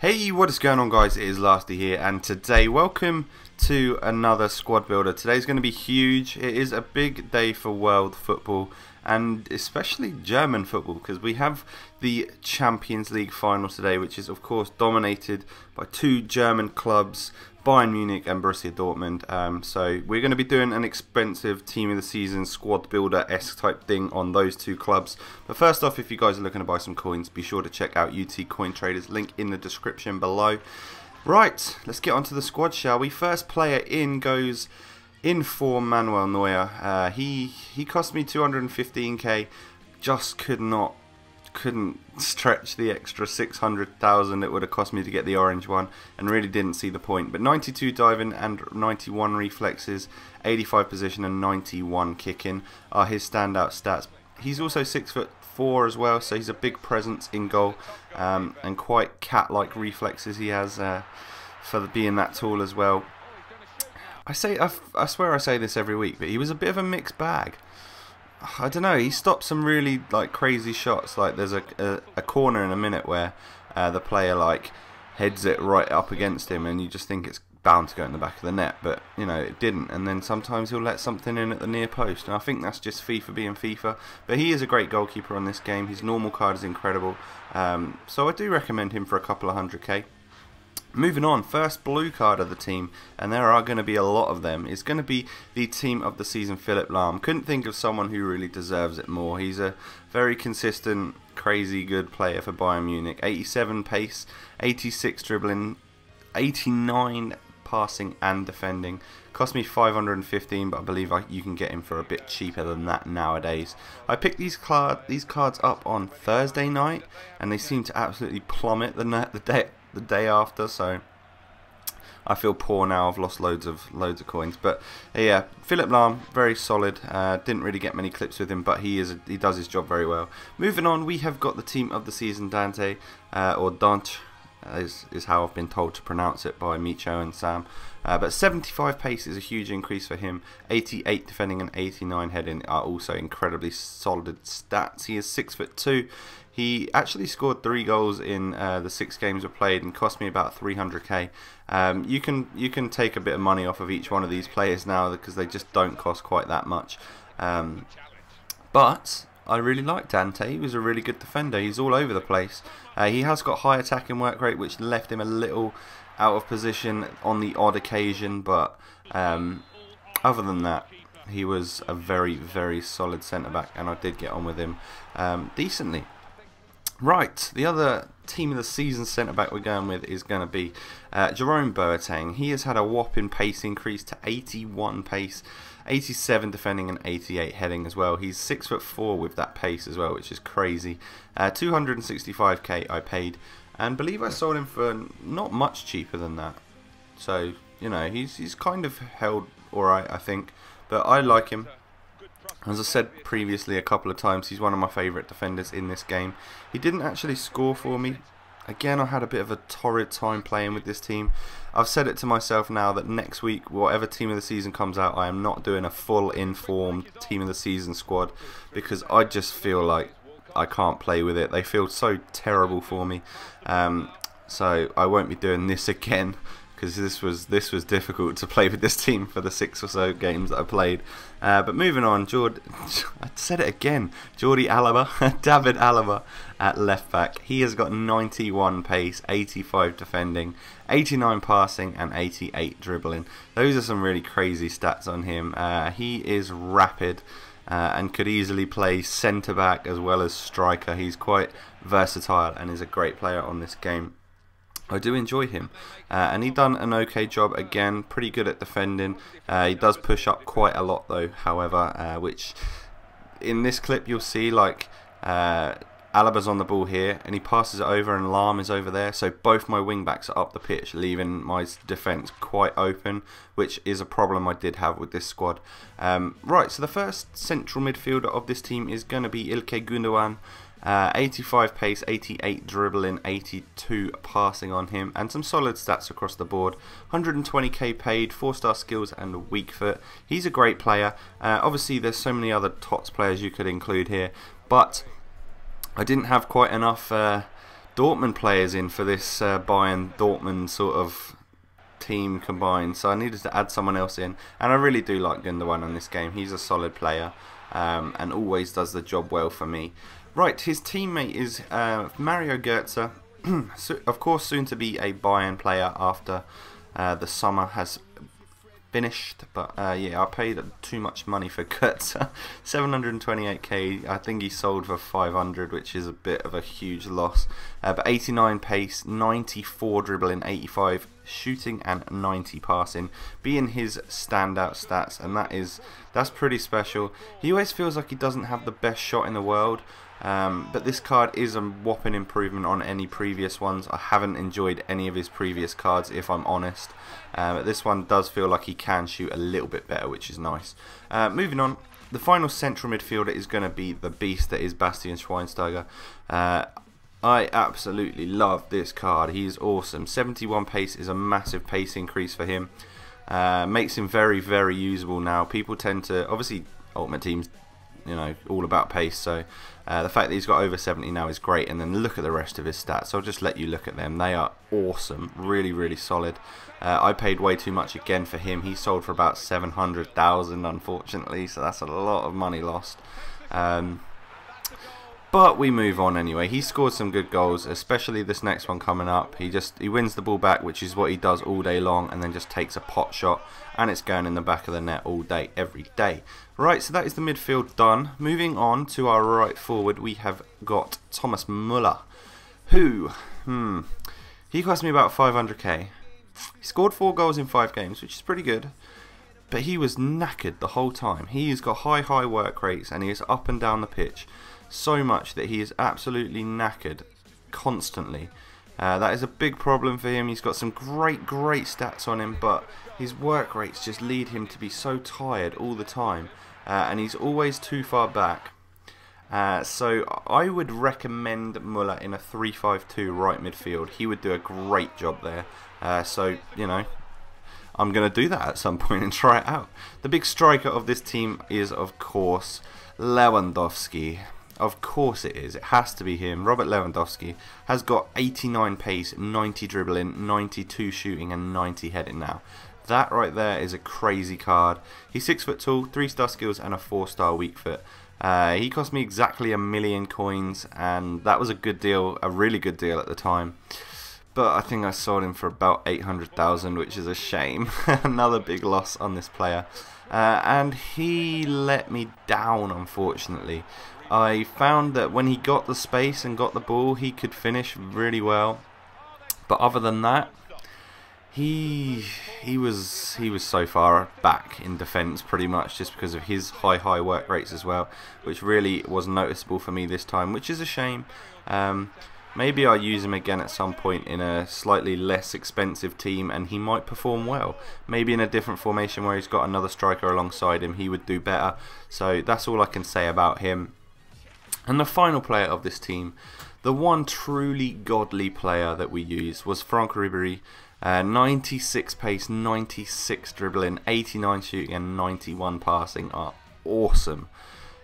Hey, what is going on, guys? It is Lasty here, and today, welcome to another squad builder. Today's going to be huge. It is a big day for world football, and especially German football, because we have the Champions League final today, which is of course dominated by two German clubs, Bayern Munich and Borussia Dortmund. So we're going to be doing an expensive team of the season squad builder-esque type thing on those two clubs. But first off, if you guys are looking to buy some coins, be sure to check out UT Coin Traders, link in the description below. Right, let's get onto the squad, shall we? First player in goes in for Manuel Neuer. He cost me 215k, just couldn't stretch the extra 600,000 it would have cost me to get the orange one, and really didn't see the point. But 92 diving and 91 reflexes, 85 position and 91 kicking are his standout stats. He's also 6'4" as well, so he's a big presence in goal, and quite cat-like reflexes he has for being that tall as well. I swear I say this every week, but he was a bit of a mixed bag. I don't know, he stopped some really crazy shots. Like there's a corner in a minute where the player heads it right up against him, and you just think it's bound to go in the back of the net, but you know it didn't. And then sometimes he'll let something in at the near post, and I think that's just FIFA being FIFA. But he is a great goalkeeper on this game. His normal card is incredible, so I do recommend him for a couple of 100k. Moving on, first blue card of the team, and there are going to be a lot of them, is going to be the team of the season, Lahm. Couldn't think of someone who really deserves it more. He's a very consistent, crazy good player for Bayern Munich. 87 pace, 86 dribbling, 89 passing and defending. Cost me 515, but I believe you can get him for a bit cheaper than that nowadays. I picked these cards up on Thursday night, and they seem to absolutely plummet the day after, so I feel poor now. I've lost loads of coins, but yeah, Lahm, very solid. Didn't really get many clips with him, but he does his job very well. Moving on, we have got the team of the season, Dante, or Dante is how I've been told to pronounce it by Micho and Sam. But 75 pace is a huge increase for him. 88 defending and 89 heading are also incredibly solid stats. He is 6'2". He actually scored 3 goals in the 6 games we played, and cost me about 300k. You can take a bit of money off of each one of these players now, because they just don't cost quite that much. But I really like Dante. He was a really good defender. He's all over the place. He has got high attacking work rate, which left him a little out of position on the odd occasion, but other than that, he was a very, very solid centre-back, and I did get on with him decently. Right, the other team of the season centre-back we're going with is going to be Jerome Boateng. He has had a whopping pace increase to 81 pace, 87 defending and 88 heading as well. He's 6'4" with that pace as well, which is crazy. 265k I paid, and believe I sold him for not much cheaper than that. So, you know, he's kind of held alright, I think, but I like him. As I said previously a couple of times, he's one of my favourite defenders in this game. He didn't actually score for me. Again, I had a bit of a torrid time playing with this team. I've said it to myself now that next week, whatever team of the season comes out, I am not doing a full informed team of the season squad, because I just feel like I can't play with it. They feel so terrible for me. So I won't be doing this again, because this was difficult to play with this team for the 6 or so games that I played. But moving on, I said it again, David Alaba at left back. He has got 91 pace, 85 defending, 89 passing and 88 dribbling. Those are some really crazy stats on him. He is rapid, and could easily play centre back as well as striker. He's quite versatile and is a great player on this game. I do enjoy him, and he done an okay job again. Pretty good at defending. He does push up quite a lot though, however, which in this clip you'll see Alaba's on the ball here, and he passes it over, and Lahm is over there. So both my wing backs are up the pitch, leaving my defence quite open, which is a problem I did have with this squad. Right, so the first central midfielder of this team is going to be Ilkay Gundogan. 85 pace, 88 dribbling, 82 passing on him, and some solid stats across the board. 120k paid, 4-star skills and a weak foot. He's a great player. Obviously there's so many other TOTS players you could include here, but I didn't have quite enough Dortmund players in for this Bayern Dortmund sort of team combined, so I needed to add someone else in, and I really do like Gundogan on this game. He's a solid player and always does the job well for me. Right, his teammate is Mario Gotze, so, of course soon to be a Bayern player after the summer has finished, but yeah, I paid too much money for Gotze. 728k. I think he sold for 500, which is a bit of a huge loss. But 89 pace, 94 dribbling, 85 shooting, and 90 passing, being his standout stats, and that's pretty special. He always feels like he doesn't have the best shot in the world. But this card is a whopping improvement on any previous ones. I haven't enjoyed any of his previous cards, if I'm honest. But this one does feel like he can shoot a little bit better, which is nice. Moving on, the final central midfielder is going to be the beast that is Bastian Schweinsteiger. I absolutely love this card. He is awesome. 71 pace is a massive pace increase for him. Makes him very, very usable now. People tend to, obviously, Ultimate Team's, you know, all about pace, so the fact that he's got over 70 now is great. And then look at the rest of his stats. I'll just let you look at them. They are awesome, really, really solid. I paid way too much again for him. He sold for about 700,000, unfortunately, so that's a lot of money lost. But we move on anyway. He scored some good goals, especially this next one coming up. He wins the ball back, which is what he does all day long, and then just takes a pot shot, and it's going in the back of the net all day, every day. Right, so that is the midfield done. Moving on to our right forward, we have got Thomas Muller, who, he cost me about 500k. He scored 4 goals in 5 games, which is pretty good. But he was knackered the whole time. He's got high work rates, and he is up and down the pitch so much that he is absolutely knackered constantly. That is a big problem for him. He's got some great stats on him, but his work rates just lead him to be so tired all the time, and he's always too far back. So I would recommend Muller in a 3-5-2 right midfield. He would do a great job there. So, you know, I'm going to do that at some point and try it out. The big striker of this team is, of course, Lewandowski. Of course it is. It has to be him. Robert Lewandowski has got 89 pace, 90 dribbling, 92 shooting, and 90 heading now. That right there is a crazy card. He's 6 foot tall, 3-star skills, and a 4-star weak foot. He cost me exactly 1,000,000 coins, and that was a good deal, a really good deal at the time. But I think I sold him for about 800,000, which is a shame. Another big loss on this player. And he let me down, unfortunately. I found that when he got the space and got the ball, he could finish really well. But other than that, he was so far back in defence pretty much, just because of his high work rates as well, which really was noticeable for me this time, which is a shame. Maybe I'll use him again at some point in a slightly less expensive team, and he might perform well. Maybe in a different formation where he's got another striker alongside him, he would do better. So that's all I can say about him. And the final player of this team, the one truly godly player that we use, was Franck Ribery. 96 pace, 96 dribbling, 89 shooting, and 91 passing are awesome.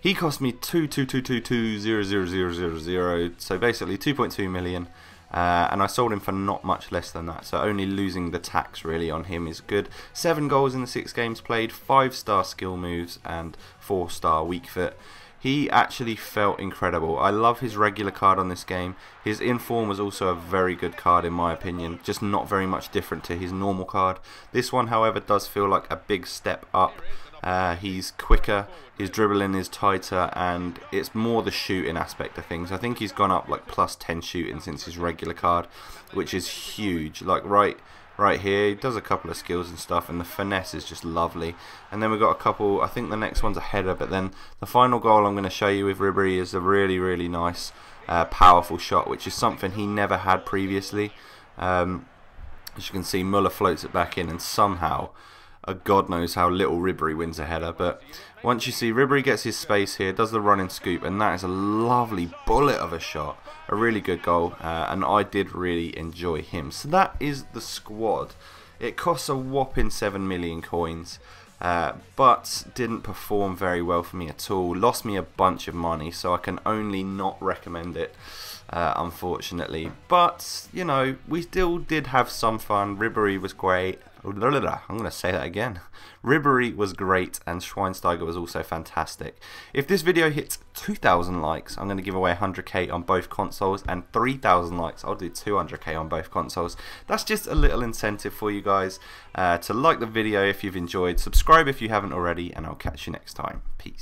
He cost me 2,222,2,000,000, so basically 2.2 million, and I sold him for not much less than that, so only losing the tax really on him is good. 7 goals in the 6 games played, 5-star skill moves, and 4-star weak foot. He actually felt incredible. I love his regular card on this game. His inform was also a very good card in my opinion, just not very much different to his normal card. This one, however, does feel like a big step up. He's quicker, his dribbling is tighter, and it's more the shooting aspect of things. I think he's gone up like plus 10 shooting since his regular card, which is huge. Like right here, he does a couple of skills and stuff, and the finesse is just lovely. And then we've got a couple, I think the next one's a header, but then the final goal I'm going to show you with Ribery is a really nice, powerful shot, which is something he never had previously. As you can see, Muller floats it back in, and somehow, God knows how little Ribery wins a header, but once you see Ribery gets his space here, does the running scoop, and that is a lovely bullet of a shot. A really good goal, and I did really enjoy him. So that is the squad. It costs a whopping 7 million coins. but didn't perform very well for me at all. Lost me a bunch of money, so I can only not recommend it, unfortunately. But, you know, we still did have some fun. Ribery was great. I'm going to say that again. Ribery was great, and Schweinsteiger was also fantastic. If this video hits 2,000 likes, I'm going to give away 100k on both consoles, and 3,000 likes, I'll do 200k on both consoles. That's just a little incentive for you guys to like the video if you've enjoyed, subscribe if you haven't already, and I'll catch you next time. Peace.